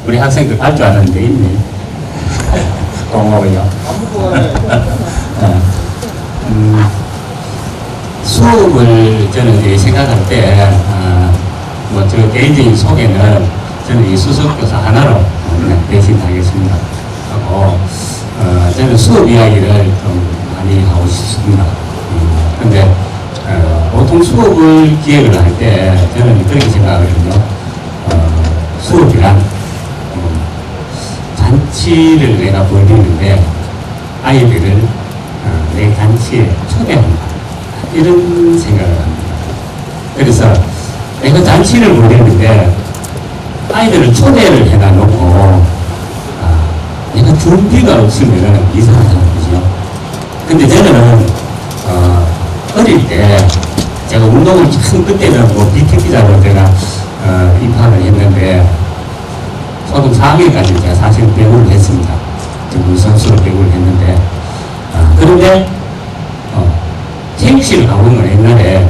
우리 학생들 갈 줄 아는데 있네. 고마워요. 수업을 저는 이제 생각할 때, 뭐, 저 개인적인 소개는 저는 이 수석교사 하나로 그냥 대신하겠습니다. 하고, 저는 수업 이야기를 좀 많이 하고 싶습니다. 근데, 보통 수업을 기획을 할 때 저는 그렇게 생각하거든요. 수업이란, 잔치를 내가 벌이는데 아이들을 내 잔치에 초대한다. 이런 생각을 합니다. 그래서 내가 잔치를 벌이는데 아이들을 초대를 해다 놓고 내가 준비가 없으면 이상하다는 거죠. 근데 저는 어릴 때 제가 운동을 참 그때는 뭐 BT기자로 제가 입학을 했는데 초등 4학년까지 제가 사실 배구를 했습니다. 전문 선수로 배구를 했는데 그런데 체육실을 가보면 옛날에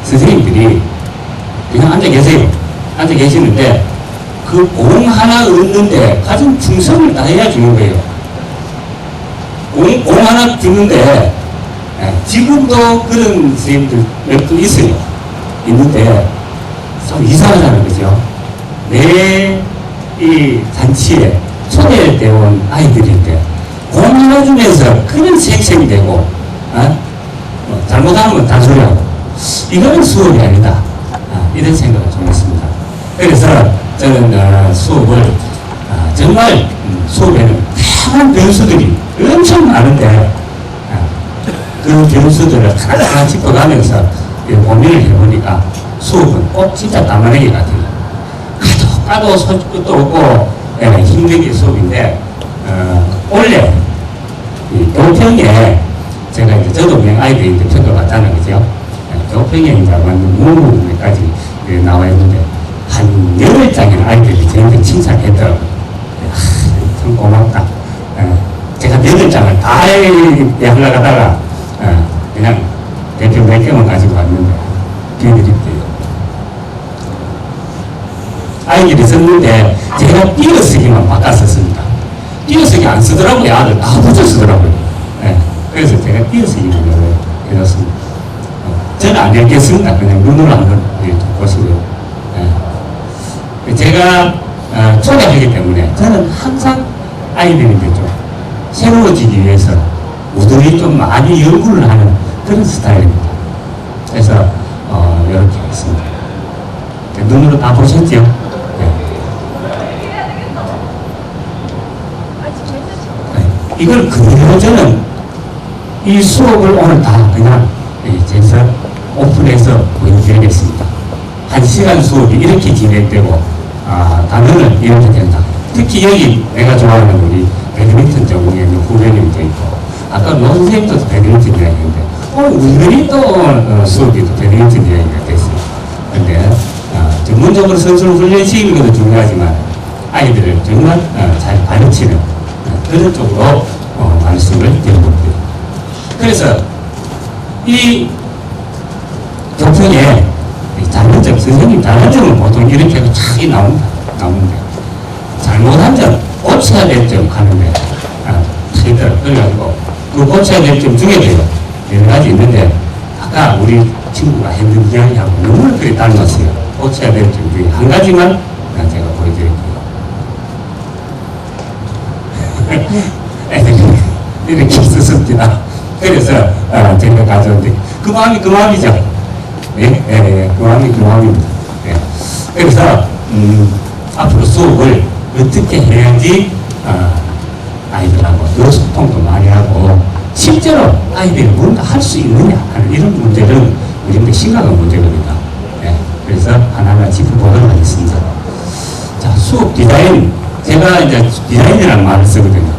선생님들이 그냥 앉아 계세요. 앉아 계시는데 그 공 하나 얻는데 가장 충성을 다해야 주는 거예요. 공 하나 주는데 지금도 그런 선생님들 몇 분 있어요. 있는데 좀 이상하다는 거죠. 이 잔치에 초대돼 온 아이들인데 공연해 주면서 그런 생생되고 잘못하면 단소리하고 이거는 수업이 아니다. 이런 생각을 좀 했습니다. 그래서 저는 수업을 정말 수업에는 다양한 변수들이 엄청 많은데 그 변수들을 하나하나 짚어가면서 고민을 해보니까 수업은 꼭 진짜 담아내기 같아요. 까도 끝도 없고 힘들게 수업인데 원래 교평에 제가 이제 저도 그냥 아이들인데 평가받다는 거죠. 교평에 이제 완전 문구까지 나와 있는데 한 8장의 아이들이 저한테 칭찬했더라고요. 참 고맙다. 제가 8장을 다 하려고 하다가 그냥 대표 몇 개만 가지고 왔는데 비워드릴게요. 아이들이 썼는데 제가 띄어쓰기만 바꿨었습니다. 띄어쓰기 안 쓰더라고요. 아들 다 붙여 쓰더라고요. 그래서 제가 띄어쓰기만 해놨습니다. 저는 안 읽겠습니다. 그냥 눈으로 한번 보시고요. 제가 초대하기 때문에 저는 항상 아이들인데 좀 새로워지기 위해서 우들이 좀 많이 연구를 하는 그런 스타일입니다. 그래서 이렇게 했습니다. 눈으로 다 보셨죠? 이걸 그대로 저는 이 수업을 오늘 다 그냥 제서 오픈해서 보여드리겠습니다. 1시간 수업이 이렇게 진행되고 단어는 이렇게 된다. 특히 여기 내가 좋아하는 우리 배드민턴 전공에 있는 후배님도 있고 아까 노 선생님도 배드민턴 이야기인데 우연히 또 수업이 또 배드민턴 이야기가 됐어요. 근데 전문적으로 선수를 훈련시키는 것도 중요하지만 아이들을 정말 잘 가르치는 그런 쪽으로 말씀을 드려볼게요. 그래서 이 교평에 잘못한 점, 선생님 잘한 점은 보통 이렇게 해서 착이 나오는데 잘못한 점, 고쳐야 될 점 하는데 트위터를 그래가지고 그 고쳐야 될 점 중에도 여러 가지 있는데 아까 우리 친구가 했는 이야기하고 너무 그리 닮았어요. 고쳐야 될 점 중에 한 가지만 제가 보여드릴게요. 애들이 이렇게 썼습니다. 그래서 제가 가져온데 그 마음이 그 마음이죠. 그 마음이 그 마음입니다. 그래서 앞으로 수업을 어떻게 해야지 아이들하고 의소통도 많이 하고 실제로 아이들이 뭔가 할 수 있느냐 하는 이런 문제는 우리한테 심각한 문제입니다. 그래서 하나하나 짚어보도록 하겠습니다. 자, 수업 디자인. 제가 이제 디자인이라는 말을 쓰거든요.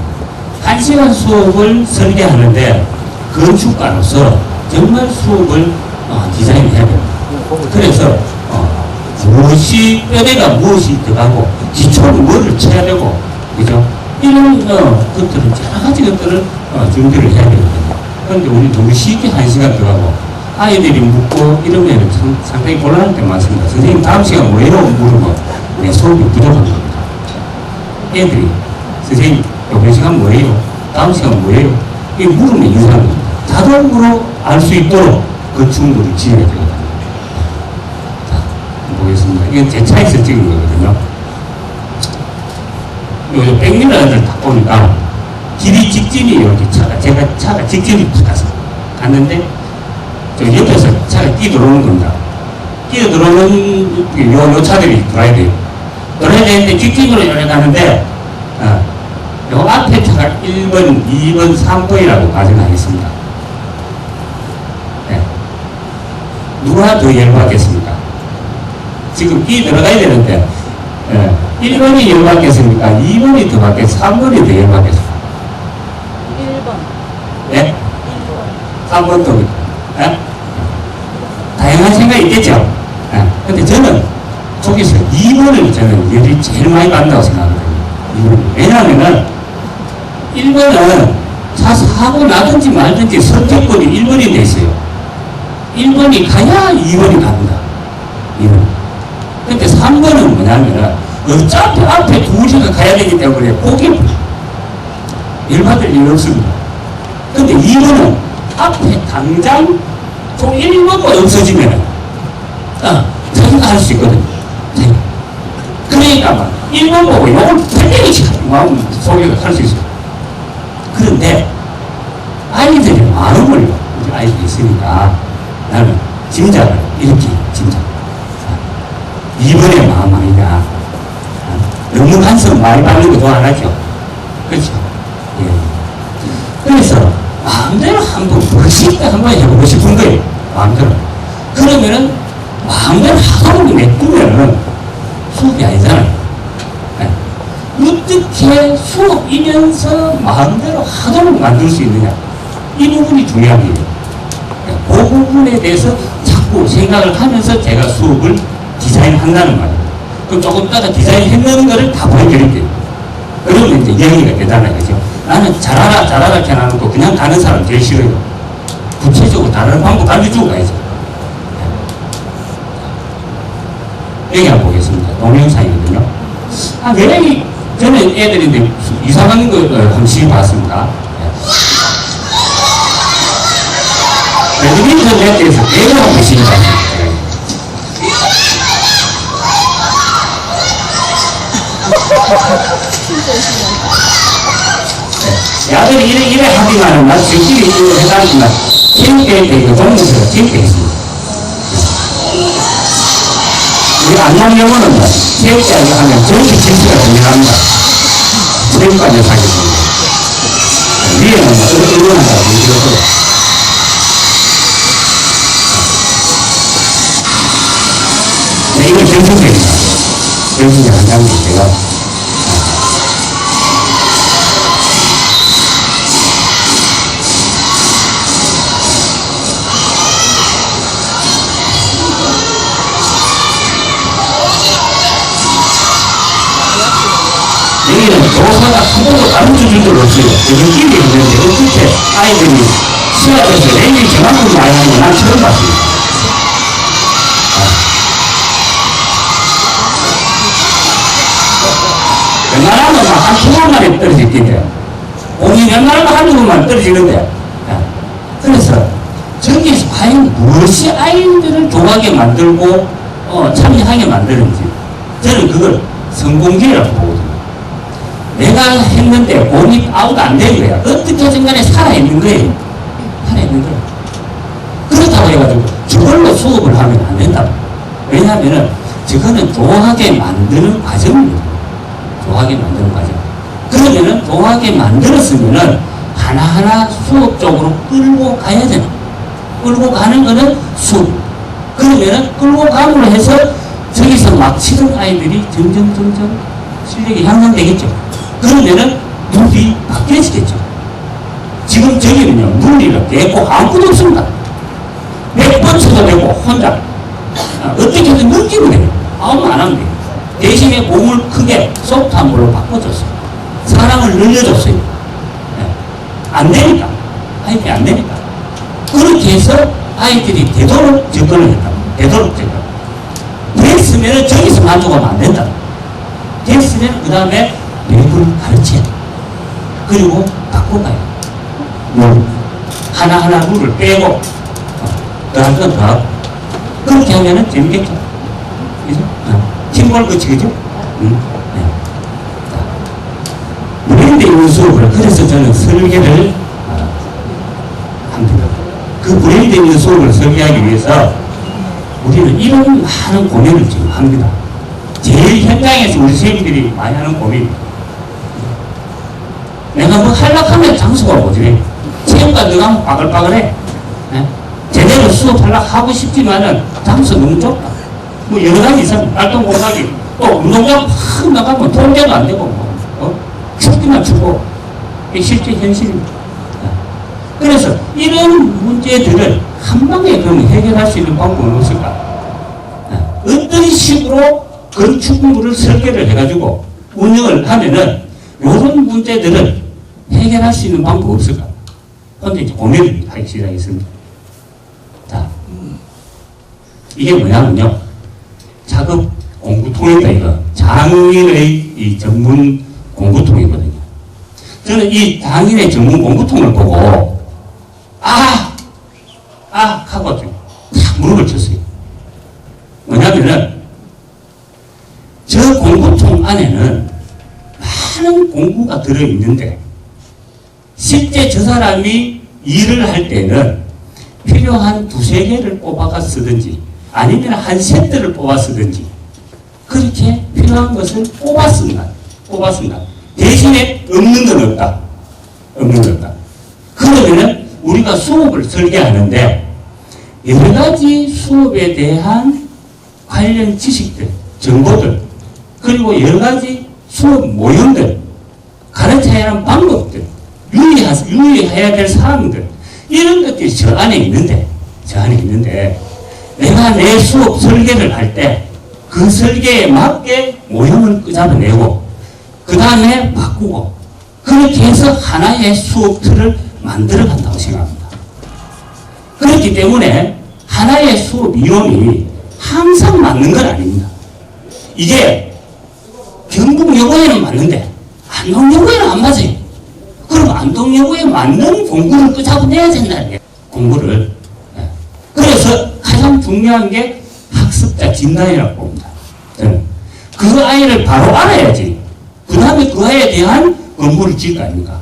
1시간 수업을 설계하는데 건축가로서 정말 수업을 디자인해야 됩니다. 그래서 무엇이 뼈대가 무엇이 들어가고 기초는 뭐를 쳐야 되고 그죠? 이런 것들은 여러 가지 것들을 준비를 해야 되거든요. 그런데 우리 너무 쉽게 1시간 들어가고 아이들이 묻고 이러면 상당히 곤란할 때 많습니다. 선생님 다음 시간 뭐예요? 물으면 내 수업이 부족한 겁니다. 애들이 선생님 이번 시간 뭐예요? 다음 시간 뭐예요? 이게 물으면 이상한 겁니다. 자동으로 알 수 있도록 그 충돌을 지어야 되거든요. 자, 보겠습니다. 이건 제 차에서 찍은 거거든요. 요즘 백미러를 딱 보니까 길이 직진이에요. 이렇게 제가 차가 직진이 가서 갔는데 저 옆에서 차가 뛰어들어오는 겁니다. 뛰어들어오는 요 차들이 들어야 돼요. 들어야 되는데 직진으로 이렇게 가는데 요 앞에 차가 1번, 2번, 3번이라고 가정하겠습니다. 네. 누가 더 열받겠습니까? 지금 들어가야 되는데 1번이 열받겠습니까? 2번이 더 받겠습니까? 3번이 더 열받겠습니까? 1번. 네? 3번도 다양한 생각이 있겠죠? 근데 저는 저기서 2번을 저는 열이 제일 많이 받는다고 생각하거든요. 2번. 왜냐하면은 1번은 차 사고 나든지 말든지 선택권이 1번이 돼 있어요. 1번이 가야 2번이 갑니다. 2번. 근데 3번은 뭐냐면은 어차피 앞에 두 시가 가야 되기 때문에 거기 열받을 일 없습니다. 근데 2번은 앞에 당장 총 1번만 없어지면은 자기가 할 수 있거든요. 그러니까 막 1번 보고 이걸 패대기 마음 속에서 할 수 있어요. 그런데 아이들이 마음을 우리 아이들이 있으니까 나는 짐작을 이렇게 짐작. 2번의 마음 아니냐. 너무 간섭 많이 받는 거 좋아하죠. 그렇죠. 예. 그래서 마음대로 한번 멋있게 한번 해보고 싶은 거예요. 마음대로. 그러면은 마음대로 하도록 내꾸면은 수업이 아니잖아요. 네. 어떻게 수업이면서 마음대로 하도록 만들 수 있느냐. 이 부분이 중요한 거예요. 네. 그 부분에 대해서 자꾸 생각을 하면서 제가 수업을 디자인한다는 말이에요. 그럼 조금 따라 디자인했는 거를 다 보여드릴게요. 그러면 이제 이야기가 되잖아요. 그죠? 나는 잘하라 이렇게 안 하고 그냥 가는 사람 제일 싫어요. 구체적으로 다른 방법 알려주고 가야죠. 여기 한번 보겠습니다. 동영상이거든요. 왜 저는 애들인데 이상한 거 한번 봤습니다. 배드민턴 네트에서 배를 한번 시작합니다. 야들이 이래 하기만은 나 정신이 해당합니다. 체육대회 때 이거 동문서가 체육대회 있습니다. 우리 안양영어는 체육대회 하면 정치 진수가 중요합니다. 체육관 여사겠습니다. 위에는 응원한다고 얘기해서 네, 이거 정신대입니다. 정신대 한 장면 제가 여기는 교사가 한 번도 가르쳐 준 적 없어요. 느낌이 있는데 어떻게 아이들이 시합에서 내일 저만큼 많이 하는 건 난 처음 봤습니다. 웬만하면 한 두번 만에 떨어지겠는데 공이 웬만하면 한두 번만 떨어지는데 그래서 저기서 과연 무엇이 아이들을 좋아하게 만들고 참여하게 만드는지 저는 그걸 성공기라고 보거든요. 내가 했는데 공이 아웃 안 된 거야. 어떻게든 간에 살아있는 거예요. 살아있는 거예요. 그렇다고 해가지고 저걸로 수업을 하면 안 된다. 왜냐하면은 저거는 좋아하게 만드는 과정입니다. 좋아하게 만드는 과정. 그러면은 좋아하게 만들었으면은 하나하나 수업적으로 끌고 가야 되는. 끌고 가는 거는 수업. 그러면은 끌고 가므로 해서 저기서 막 치는 아이들이 점점 실력이 향상되겠죠. 그러면은 눈이 바뀌어지겠죠. 지금 저기는요, 물리를 대고 아무도 없습니다. 100번 쳐도 되고, 혼자. 어떻게든 느끼면 돼요. 아무 안 하면 돼요. 대신에 공을 크게 소프트한 걸로 바꿔줬어요. 사랑을 늘려줬어요. 네. 안 되니까. 아이들이 안 되니까. 그렇게 해서 아이들이 되도록 접근을 했다. 되도록 접근. 됐으면 저기서 만족하면 안 된다. 됐으면 그 다음에 공부를 가르쳐. 그리고 바꿔가요. 하나하나 룰을 빼고, 더할 건 더하고. 그렇게 하면은 재밌겠죠. 그죠? 팀볼 거치겠죠? 브랜드 있는 수업을, 그래서 저는 설계를 합니다. 그 브랜드 있는 수업을 설계하기 위해서 우리는 이런 많은 고민을 지금 합니다. 제일 현장에서 우리 선생님들이 많이 하는 고민. 내가 뭐 하려면 장소가 뭐지? 체험관 들어가면 빠글빠글해. 제대로 수업하려고 하고 싶지만은 장소 너무 좁다. 뭐 여러 가지 있으면 활동공학이 또 운동장 확 나가면 통제도 안 되고 춥기만 추고 이게 실제 현실입니다. 그래서 이런 문제들을 한 방에 그럼 해결할 수 있는 방법은 없을까? 어떤 식으로 건축물을 설계를 해가지고 운영을 하면은 이런 문제들을 해결할 수 있는 방법 없을까? 근데 이제 고민을 하기 시작했습니다. 자, 이게 뭐냐면요. 작업 공구통이다, 이거. 장인의 이 전문 공구통이거든요. 저는 이 장인의 전문 공구통을 보고, 하고 좀 탁 무릎을 쳤어요. 뭐냐면은, 저 공구통 안에는 많은 공구가 들어있는데, 실제 저 사람이 일을 할 때는 필요한 2-3개를 뽑아가 쓰든지 아니면 한 세트를 뽑아 쓰든지 그렇게 필요한 것을 뽑았습니다. 대신에 없는 건 없다. 그러면은 우리가 수업을 설계하는데 여러 가지 수업에 대한 관련 지식들, 정보들, 그리고 여러 가지 수업 모형들, 가르쳐야 하는 방법들, 유의해야 될 사항들, 이런 것들이 저 안에 있는데, 내가 내 수업 설계를 할 때 그 설계에 맞게 모형을 잡아내고, 그 다음에 바꾸고, 그렇게 해서 하나의 수업 틀을 만들어 간다고 생각합니다. 그렇기 때문에 하나의 수업 이론이 항상 맞는 건 아닙니다. 이게 경북여고에는 맞는데 안동여고에는 안 맞아요. 그럼 안동여고에 맞는 공부를 또 잡아내야 된다는 게 공부를. 그래서 가장 중요한 게 학습자 진단이라고 봅니다. 저는 그 아이를 바로 알아야지. 그 다음에 그 아이에 대한 공부를 지을 거 아닙니까?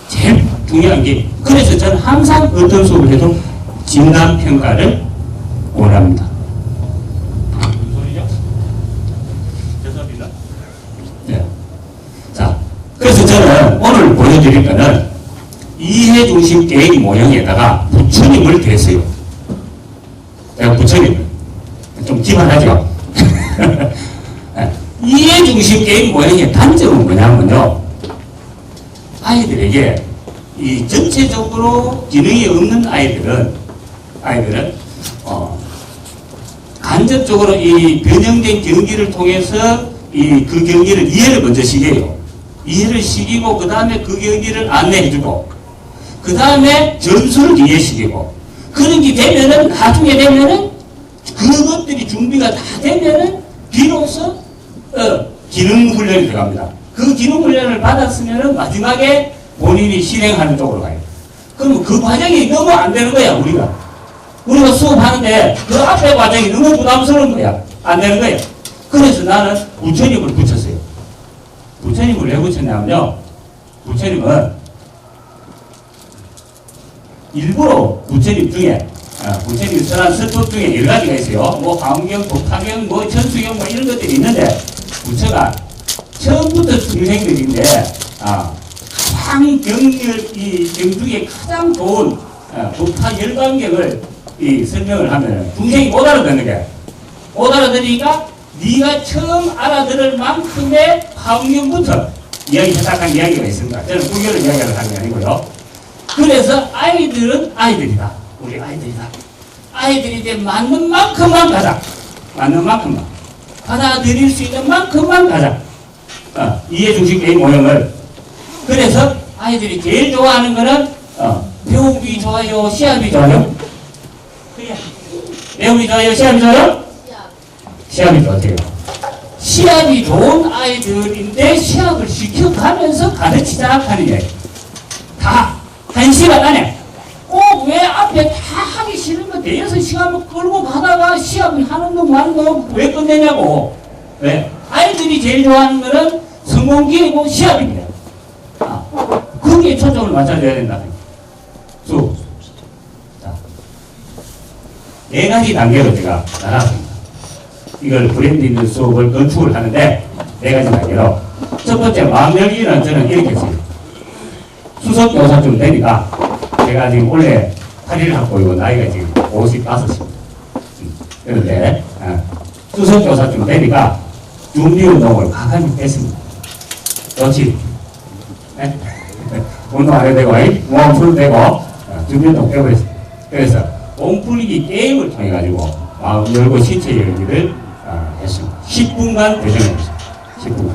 제일 중요한 게. 그래서 저는 항상 어떤 수업을 해도 진단평가를 원합니다. 무슨 소리죠? 죄송합니다. 네. 자, 그래서 저는 오늘 보여드릴 거는 이해중심 계획 모형에다가 부처님을 대세요. 제가 부처님을 좀 기만하죠. 이해중심 계획 모형의 단점은 뭐냐면요, 아이들에게 이 전체적으로 기능이 없는 아이들은 간접적으로 이 변형된 경기를 통해서 그 경기를 이해를 먼저 시켜요. 이해를 시키고 그 다음에 그 경기를 안내해주고 그 다음에 점수를 이해시키고 그런 게 되면은 나중에 되면은 그것들이 준비가 다 되면은 비로소 기능 훈련이 들어갑니다. 그 기능 훈련을 받았으면은 마지막에 본인이 실행하는 쪽으로 가요. 그럼 그 과정이 너무 안 되는 거야, 우리가 수업하는데 그 앞에 과정이 너무 부담스러운 거야. 안 되는 거야. 그래서 나는 부처님을 붙였어요. 부처님을 왜 붙였냐면요, 부처님은 일부러 부처님 중에 부처님 설한 설법 중에 여러 가지가 있어요. 뭐 화엄경, 법화경, 뭐 천수경 뭐 이런 것들이 있는데 부처가 처음부터 중생들인데 가장 경중에 가장 좋은 법화 열반경을 설명을 하면 중생이 못 알아듣는 게, 못 알아들으니까 네가 처음 알아들을 만큼의 화엄경부터 시작한 이야기가 있습니다. 저는 구결을 이야기를 하는 게 아니고요. 그래서 아이들은 아이들이다. 우리 아이들이다. 아이들이 이제 맞는 만큼만 가자. 맞는 만큼만. 받아들일 수 있는 만큼만 가자. 이해중심 계획 모형을. 그래서 아이들이 제일 좋아하는 거는 배우기 좋아요, 시합이 좋아요? 배우기 좋아요, 시합이 좋아요? 시합이 좋대요. 시합이 좋은 아이들인데 시합을 시켜가면서 가르치자 하는 얘기. 다 1시간 안에 꼭 왜 앞에 다 하기 싫은 거 대여섯 시간을 끌고 가다가 시합을 하는 거 마는 거 왜 끝내냐고. 왜? 아이들이 제일 좋아하는 거는 성공기이고 시합입니다. 거기에 초점을 맞춰줘야 된다. 수. 자, 4가지 단계로 제가 나눴습니다. 이걸 브랜드 있는 수업을 건축을 하는데 4가지 단계로. 첫 번째, 마음 열기는 저는 이렇게 했어요. 수석 교사쯤 되니까 제가 지금 원래 8일 학부이고 나이가 지금 55입니다. 그런데 수석 교사쯤 되니까 준비 운동을 과감히 했습니다. 좋지? 네? 운동 안 해도 되고, 몸 풀도 되고, 준비 운동 해버렸어요. 그래서 몸 풀기 게임을 통해가지고 마음 열고 신체 열기를 했습니다. 10분간 배정해보세요. 10분간.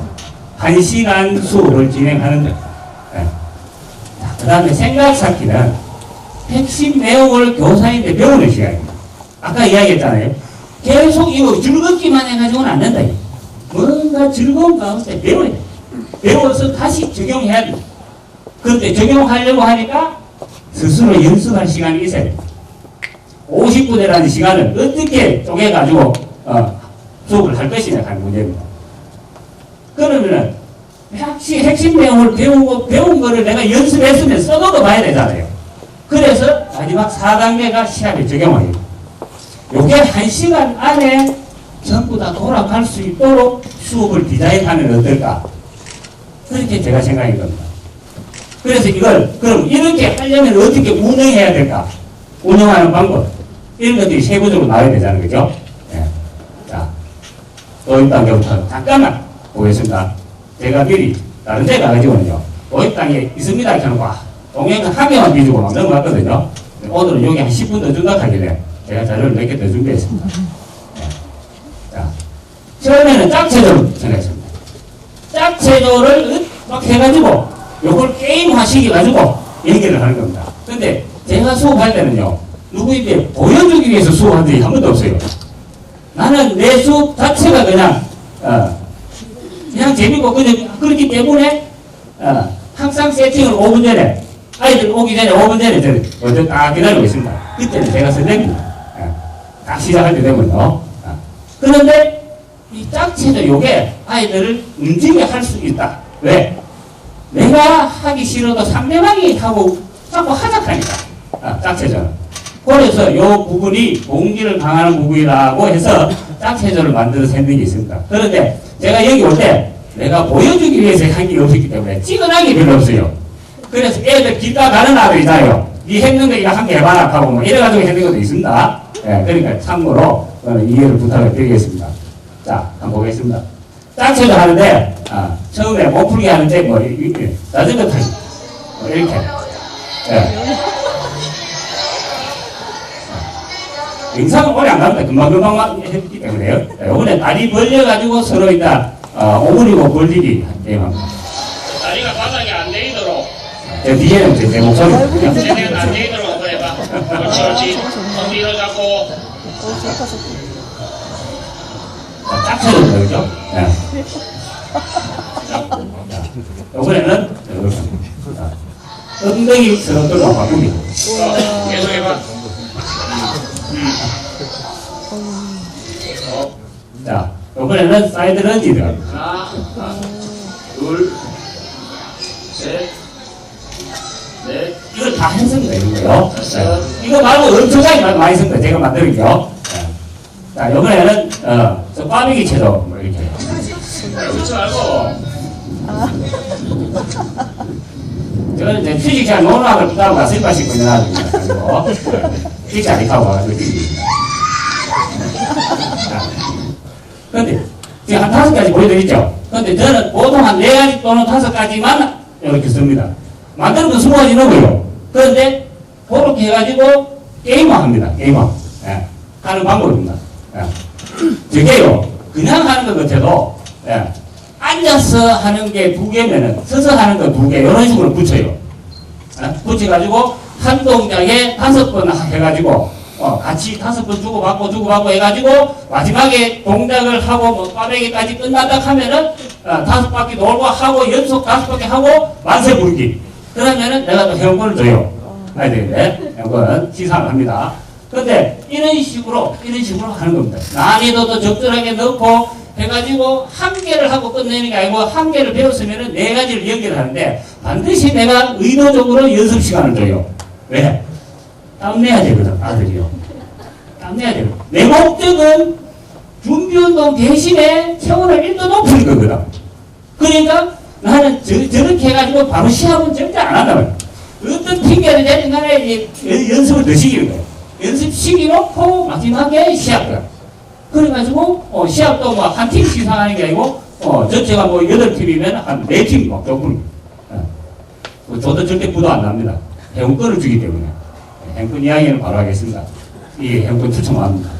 1시간 수업을 진행하는데, 네. 그 다음에 생각 쌓기는 핵심 내용을 교사인데 배우는 시간입니다. 아까 이야기했잖아요. 계속 이거 즐겁기만 해가지고는 안 된다. 뭔가 즐거운 가운데 배워야 돼. 배워서 다시 적용해야 돼. 그런데 적용하려고 하니까 스스로 연습할 시간이 있어야 돼. 50분이라는 시간을 어떻게 쪼개가지고 수업을 할 것이냐 하는 문제입니다. 그러면은 핵심 내용을 배운 거를 내가 연습했으면 써먹어 봐야 되잖아요. 그래서 마지막 4단계가 시합에 적용하기. 요게 1시간 안에 전부 다 돌아갈 수 있도록 수업을 디자인하면 어떨까? 그렇게 제가 생각한 겁니다. 그래서 이걸 그럼 이렇게 하려면 어떻게 운영해야 될까? 운영하는 방법 이런 것들이 세부적으로 나와야 되자는 거죠. 네. 자, 도입단계부터 잠깐만 보겠습니다. 제가 미리 다른 데 가가지고는요 도입단계 있습니다 이렇게 하는 동영상 한 개만 비주고 막 넘어갔거든요. 오늘은 여기 한 10분 더 준다 하길래 제가 자료를 몇 개 더 준비했습니다. 네. 자, 처음에는 짝체조를 정했습니다. 짝체조를 막 해가지고 요걸 게임화 시켜가지고 얘기를 하는 겁니다. 근데 제가 수업할 때는요 누구인데 보여주기 위해서 수업한 적이 한 번도 없어요. 나는 내 수업 자체가 그냥 재밌고 그냥 그렇기 때문에 항상 세팅을 5분 전에 아이들 오기 전에 5분 전에 저는 먼저 딱 기다리고 있습니다. 그때는 제가 선생님입니다. 딱 시작할 때 되면요. 그런데 이 짝체조 요게 아이들을 움직이게 할 수 있다. 왜? 내가 하기 싫어도 상대방이 하고 자꾸 하작하니까. 짝체조는. 그래서 요 부분이 공기를 강화하는 부분이라고 해서 짝체조를 만들어서 했는 게 있습니다. 그런데 제가 여기 올 때 내가 보여주기 위해서 한 게 없었기 때문에 찍어난 게 별로 없어요. 그래서 애들 기타 가는 아들 있잖아요. 니 했는 거 이거 한 개 해봐라 하고 뭐 이래가지고 했는 것도 있습니다. 예, 그러니까 참고로 이해를 부탁을 드리겠습니다. 자, 한번 보겠습니다. 짝체조 하는데 처음에 몸풀기 하는데 뭐 이렇게 자전거 타기 뭐 이렇게 예. 영상은 오래 안 갑니다. 금방금방 했기 때문에요. 이번에 다리 벌려가지고 서로 일단 오므리고 벌리기 게임합니다. 다리가 바닥에 안 내리도록 제 뒤에는 제 목소리 최대한 안 내리도록 한번 해봐. 그렇지. 손 뒤로 잡고 짝체조입니다. 그죠? 네. 이번에는 엉덩이 서로 끌고 바꿉니다. 계속 해봐. 자, 이번에는 사이드 런지 들어갑니다. 하나, 둘, 셋, 넷, 이걸 다 했습니다. 이거요. 다섯. 이거 말고 엄청나게 많이 했습니다. 제가 만들었죠. 자, 이번에는 저 꽈배기 체조 뭐 이렇게. 그렇지 말고. 저는 이제 휴식 시간 노노학을 붙다가 슬퍼 씻고 있는 아들입니다. 휴식 안 하고 와가지고 뛰깁니다. 그런데 지금 한 5가지 보여드렸죠. 그런데 저는 보통 한 4가지 또는 5가지만 이렇게 씁니다. 만드는 건 20가지 넘어요. 그런데 그렇게 해가지고 게임화 합니다. 게임화. 예. 하는 방법입니다. 예. 저게요, 그냥 하는 것 같아도, 예. 앉아서 하는 게 2개면은, 서서 하는 거 2개, 이런 식으로 붙여요. 예. 붙여가지고, 한 동작에 5번 해가지고, 같이 5번 주고받고 해가지고 마지막에 동작을 하고 뭐 꽈배기까지 끝났다 하면은 5바퀴 돌고 하고 연속 5바퀴 하고 만세 부르기. 그러면은 내가 또 회원권을 줘요. 아이들인데 회원권 시상을 합니다. 근데 이런 식으로 하는 겁니다. 난이도도 적절하게 넣고 해가지고 한 개를 하고 끝내는 게 아니고 한 개를 배웠으면은 4가지를 연결하는데 반드시 내가 의도적으로 연습 시간을 줘요. 왜? 땀내야 되거든, 아들이요. 땀내야 되거든. 내 목적은 준비운동 대신에 체온을 1도 높이는 거거든. 그러니까 나는 저렇게 해가지고 바로 시합은 절대 안 한다 말이야. 어떤 핑계를 대는 간에 연습을 더 시키는 거야. 연습 시켜놓고 마지막에 시합이야. 그래가지고 시합도 뭐 한 팀 시상하는 게 아니고 전체가 뭐 8팀이면 한 4팀 뭐 조금 저도 절대 부도 안 납니다. 회원권을 주기 때문에. 회원권 이야기는 바로 하겠습니다. 이 회원권 추첨합니다.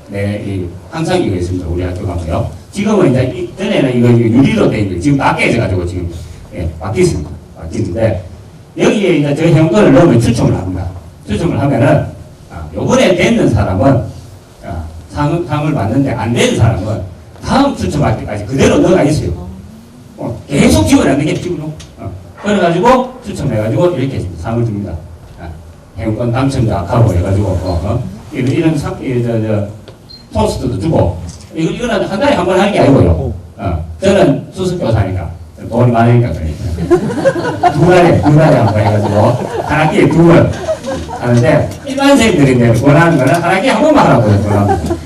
네, 항상 이거 있습니다. 우리 학교 가고요. 지금은 이제 전에는 이거 유리로 돼 있는데 지금 다 깨져가지고 지금 바뀌었습니다. 바뀌는데 여기에 이제 저 회원권을 넣으면 추첨을 합니다. 추첨을 하면은 요번에 됐는 사람은 상을 받는데 안 된 사람은 다음 추첨할 때까지 그대로 넣어가 있어요. 계속 집어넣는 게 집어넣고. 그래가지고 추첨해가지고 이렇게 상을 줍니다. 회원권 당첨자 하고 해가지고 이런 토스트도 주고 이거는 한 달에 한 번 하는 게 아니고요. 저는 수습교사니까 돈이 많으니까 그러니까 두 달에 한 번 해가지고 한 학기에 2번 하는데 일반생들인데 원하는 거는 한 학기에 한 번만 하라고요.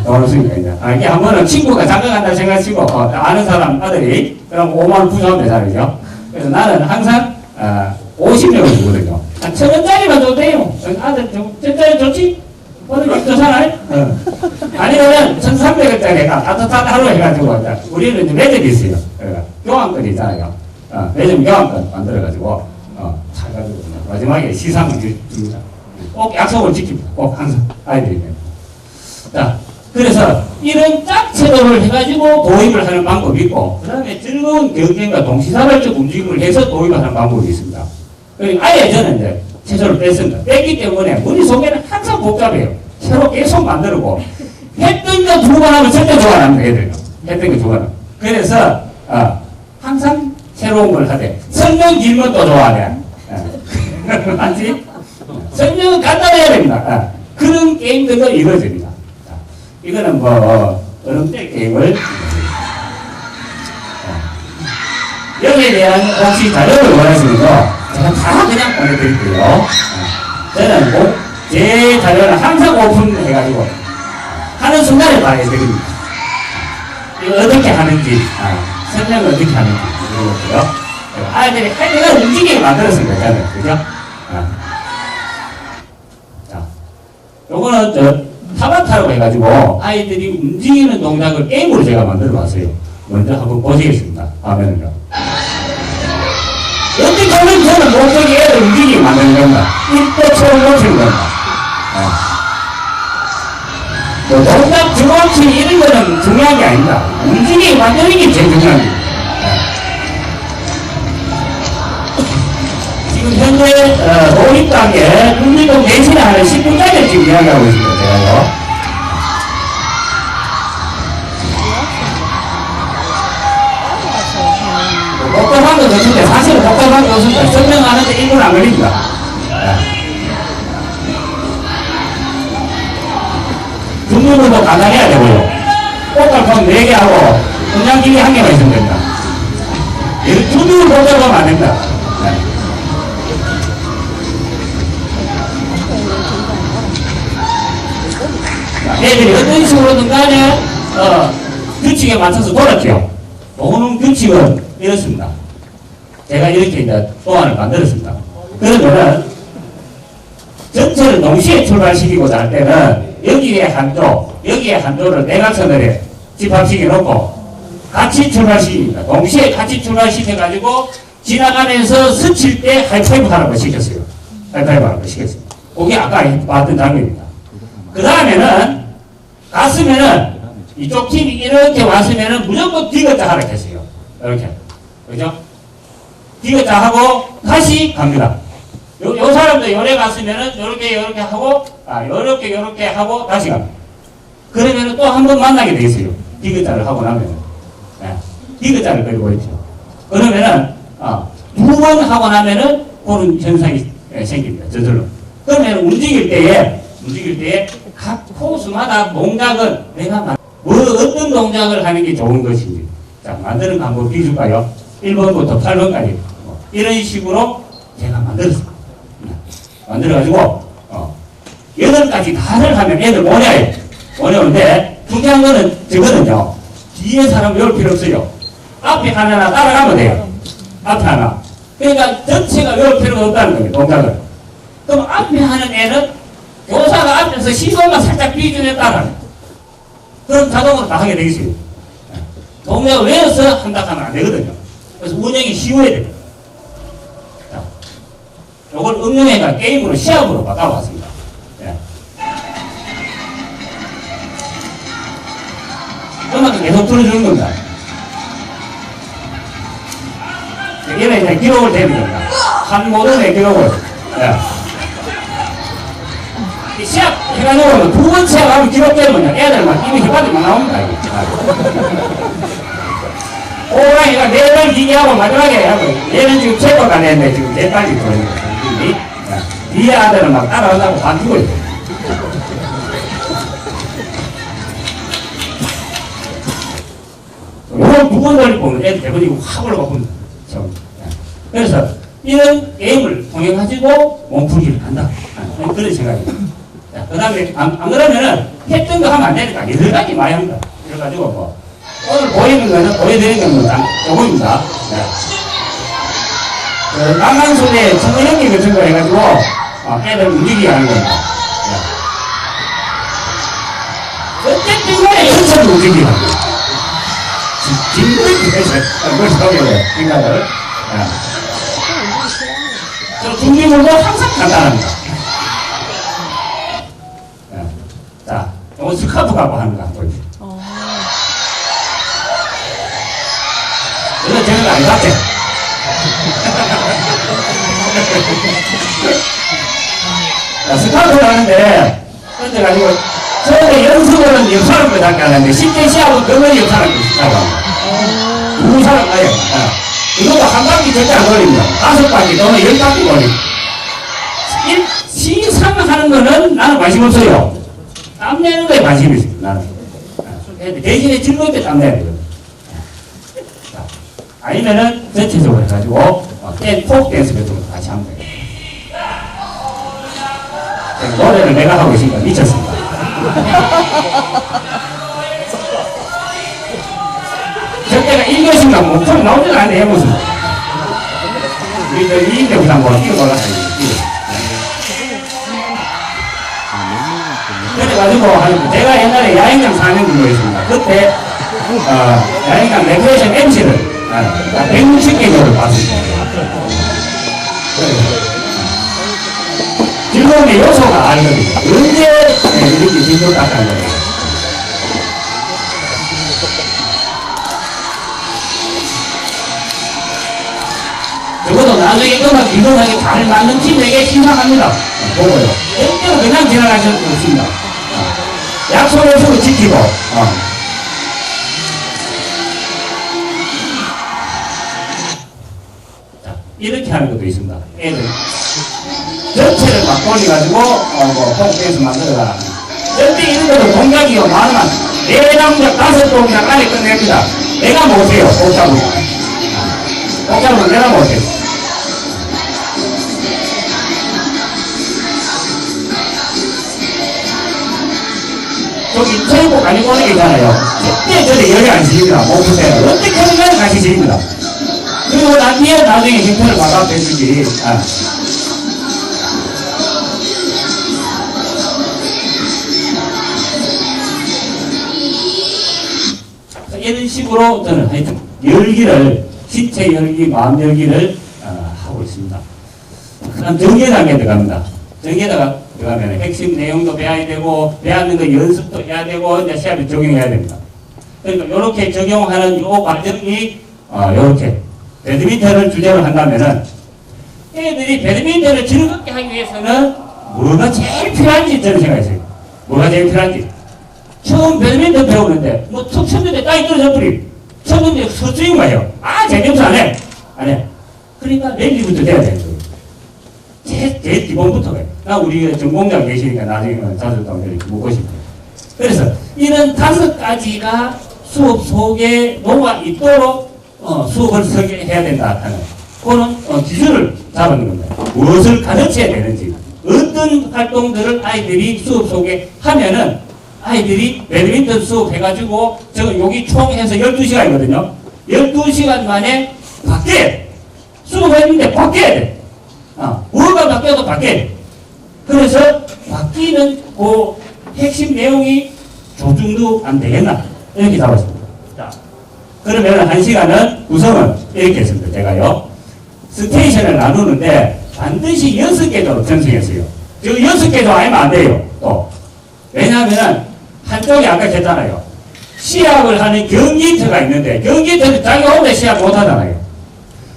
돈을 쓰니까 이제 한 학기에 한 번은 친구가 잠깐 간다 생각하시고 아는 사람 아들이 그럼 5만 원 부족하면 되잖아요. 그래서 나는 항상 50명을 주거든요. 한 1,000원짜리만 줘도 돼요. 아들 1,000원짜리 좋지? 오늘 좋잖아요. 아니면은 1,300원짜리가 따뜻한 하루 해가지고 우리는 이제 매점이 있어요. 교환권이 있잖아요. 매점 교환권 만들어가지고 사가지고 마지막에 시상을 줍니다. 꼭 약속을 지킵니다. 꼭 항상 아이들이. 자, 그래서 이런 짝체도를 해가지고 도입을 하는 방법이 있고, 그 다음에 즐거운 경쟁과 동시다발적 움직임을 해서 도입을 하는 방법이 있습니다. 그러니까 아예 저는 이제 체조를 뺐습니다. 뺐기 때문에 머릿속에는 항상 복잡해요. 새로 계속 만들고, 했던 거 2번 하면 절대 좋아 안 합니다, 애들은. 했던 거 2번 하면. 그래서, 항상 새로운 걸 하되, 설명 길면 또 좋아하네. 맞지? 설명은 간단해야 됩니다. 그런 게임들도 이루어집니다. 이거는 뭐 얼음대 게임을 여기에 대한 혹시 자료를 원하시면요 제가 다 그냥 보내드릴게요. 저는 제 자료는 항상 오픈해가지고 하는 순간에 말해드립니다. 이거 어떻게 하는지 설명을 어떻게 하는지 이런 거고요. 아이들이 할 때가 움직이게 만들었습니다. 저는 그죠? 자, 요거는 타바타라고 해가지고 아이들이 움직이는 동작을 게임으로 제가 만들어 봤어요. 먼저 한번 보시겠습니다. 화면을요. 어떻게 하면 저는 목적이 애를 움직이게 만드는 겁니다. 1도처럼 놓치는 겁니다. 동작 정확히 이런 거는 중요한 게 아닙니다. 움직이게 만드는 게 제일 중요한 겁니다. 지금 현재 도입 단계 운동 대신에 하는 10분짜리 지금 이야기하고 있습니다. 제가요. 복잡한 건 없는데 사실은 복잡한 건 없습니다. 설명하는데 1분 안 걸립니다. 중국어도 간단해야 되고요. 꽃갈콘 4개 하고 분장기계 1개만 있으면 됩니다. 중국을 복잡하면 안 됩니다. 애들이 어떤 식으로든 간에 규칙에 맞춰서 돌았죠. 오는 규칙은 이렇습니다. 제가 이렇게 이제 또한을 만들었습니다. 그러면은 전체를 동시에 출발시키고자 할 때는 여기에 한조를 대각선을 집합시켜 놓고 같이 출발시킵니다. 동시에 같이 출발시켜가지고 지나가면서 스칠 때 하이파이브 하라고 시켰어요. 하이파이브 하라고 시켰습니다. 그게 아까 봤던 장면입니다. 그 다음에는 갔으면은 이쪽 팀이 이렇게 왔으면은 무조건 디귿자 하라 했어요. 이렇게. 그죠? 디귿자 하고 다시 갑니다. 요 사람도 요래 갔으면은 요렇게 하고, 요렇게 하고 다시 갑니다. 그러면은 또 한 번 만나게 돼 있어요. 디귿자를 하고 나면은. 네. 디귿자를 그리고 있죠. 그러면은, 두 번 하고 나면은 그런 현상이 생깁니다. 저절로. 그러면 움직일 때에 각 포수마다 동작은 내가 어떤 동작을 하는 게 좋은 것인지. 자, 만드는 방법 비줄까요? 1번부터 8번까지. 이런 식으로 제가 만들었습니다. 만들어가지고, 8가지 다를 하면 애들 어려운데, 중요한 거는, 저거는요, 뒤에 사람 외울 필요 없어요. 앞에 하나 따라가면 돼요. 앞에 하나. 그러니까 전체가 외울 필요가 없다는 거예요, 동작을. 그럼 앞에 하는 애는 교사가 앞에서 시선만 살짝 비주에 따라합니다. 그럼 자동으로 다 하게 되겠어요. 동작을 외워서 한다 하면 안 되거든요. 그래서 운영이 쉬워야 됩니다. 자, 요걸 응용해가 게임으로 시합으로 바꿔봤습니다. 네. 음악을 계속 틀어주는 겁니다. 얘는 이제 기록을 대는 겁니다. 한 모든의 기록을. 네. 시합 해가지고 두 번 시합하면 기록되면 애들 막 입이 휘파들만 나옵니다. 호랑이가 내일 기계하고 마지막에 하고 얘는 지금 최고가 됐는데 지금 제일 빨리 돌리는 거예요. 이 아들은 막 따라하려고 반죽고 있어요. 이걸 두 번 돌리면 애들 대부분 이거 확 올라가고 그래서 이런 게임을 통해가지고 몸풀기를 한다. 그런 생각입니다. 그 다음에, 안 그러면은, 했던 거 하면 안 되니까, 8가지 많이 합니다. 그래가지고, 오늘 보이는 거는, 보여드리는 거는 조금입니다. 네. 강강술에 청은연기 같은 거 해가지고, 애들 움직이게 하는 겁니다. 네. 어쨌든 간에 연습을 움직이게 하는 거예요. 징그럽게 해서, 그걸 속여요, 생각을. 저 준비물도 항상 간단합니다. 자, 이거 스카프 갖고 하는 거 한번 보여주세요. 이거 저는 안 같아. 자, 스카프를 하는데, 그래가지고, 저는 연습으로는 역사를 닦게 하는데, 실제 시합은 그걸 역사를 닦게 합니다. 두 사람 가요. 이것도 한 바퀴 절대 안 걸립니다. 5바퀴 또는 10바퀴 걸립니다. 시상하는 거는 나는 관심 없어요. 땀 내는 거에 관심이 있어요, 나는. 대신에 즐거울 때 땀 내야 되거든. 아니면은 전체적으로 해가지고, 포크 댄스 같은 거 같이 하면 돼요. 노래를 내가 하고 있으니까 미쳤습니다. 저때가 1교시간 목소리 나오지도 않는데 해보세요. 우리 저 2인대 부산고 뛰어놀았어요. 그래가지고, 제가 옛날에 야행장 4년 근무했습니다. 그때, 야행장 레크레이션 MC를 160개 정도 봤습니다. 즐거움의 요소가 아니거든요. 언제 이렇게 즐거울 것 같다는 거예요. 적어도 나중에 음악 유동하게 잘 맞는 팀에게 신청합니다. 보고요. 절대로 그냥 지나가실 수 없습니다. 약속을 지키고, 자, 이렇게 하는 것도 있습니다. 애들. 전체를 막 돌려가지고, 홈페이지 만들어가. 절대 이런 것도 동작이요, 많으면 4동작, 5동작 안에 끝냅니다. 내가 못해요, 복잡으로. 복잡으로 내가 못해요. 저기 체육복 아니고 오는 게 있잖아요. 절대 저리 열이 안 지립니다. 못 보세요. 어떻게 하면 같이 지립니다. 그리고 나중에 형태를 막아서 해주지. 이런 식으로 저는 하여튼 열기를, 신체 열기, 마음 열기를 하고 있습니다. 그 다음 정예 단계에 들어갑니다. 정예에다가 들어가면 핵심 내용도 배워야 되고, 배우는 거 연습도 해야 되고, 이제 시합에 적용해야 됩니다. 그러니까 이렇게 적용하는 이 과정이, 이렇게 배드민턴을 주제로 한다면은, 애들이 배드민턴을 즐겁게 하기 위해서는 뭐가 제일 필요한지 저는 생각했어요. 뭐가 제일 필요한지. 처음 배드민턴 배우는데 뭐 툭 쳤는데 땅이 떨어져 버리. 쳤는데 서스윙 와요. 아 재미없어 안 해. 안 해. 그러니까 랠리부터 돼야 되는 거예요. 제일 기본부터가. 나 우리 전공장 계시니까 나중에 자주 또 이렇게 묻고 싶어요. 그래서 이런 5가지가 수업 속에 녹아 있도록 수업을 설계해야 된다 하는 그런 기준을 잡는 겁니다. 무엇을 가르쳐야 되는지, 어떤 활동들을 아이들이 수업 속에 하면은 아이들이 배드민턴 수업 해가지고 여기 총 해서 12시간이거든요. 12시간 만에 바뀌어야 수업했는데 바뀌어야 돼. 뭐가 바뀌어도 바뀌어야 돼. 그래서 바뀌는 그 핵심 내용이 조정도 안 되겠나 이렇게 잡았습니다. 자, 그러면 1시간은 구성은 이렇게 했습니다. 제가요 스테이션을 나누는데 반드시 6개조로 편성했어요. 저 6개조 아니면 안 돼요. 또 왜냐하면 한쪽에 아까 했잖아요. 시합을 하는 경기터가 있는데 경기터는 자기 혼자 시합 못 하잖아요.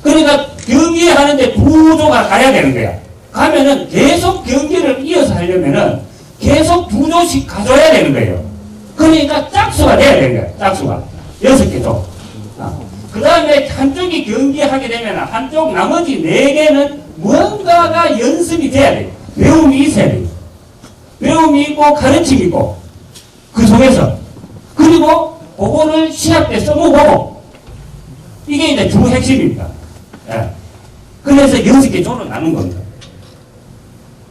그러니까 경기하는데 두 조가 가야 되는 거야. 가면은 계속 경기를 이어서 하려면은 계속 2조씩 가져야 되는 거예요. 그러니까 짝수가 돼야 되는 거야. 짝수가 6개조. 그 다음에 한쪽이 경기하게 되면 한쪽 나머지 4개는 뭔가가 연습이 돼야 돼요. 배움이 있어야 돼요. 배움이 있고 가르침이 있고 그 속에서 그리고 그거를 시합 때 써보고 이게 이제 주 핵심입니다. 예. 그래서 6개조로 나눈 겁니다.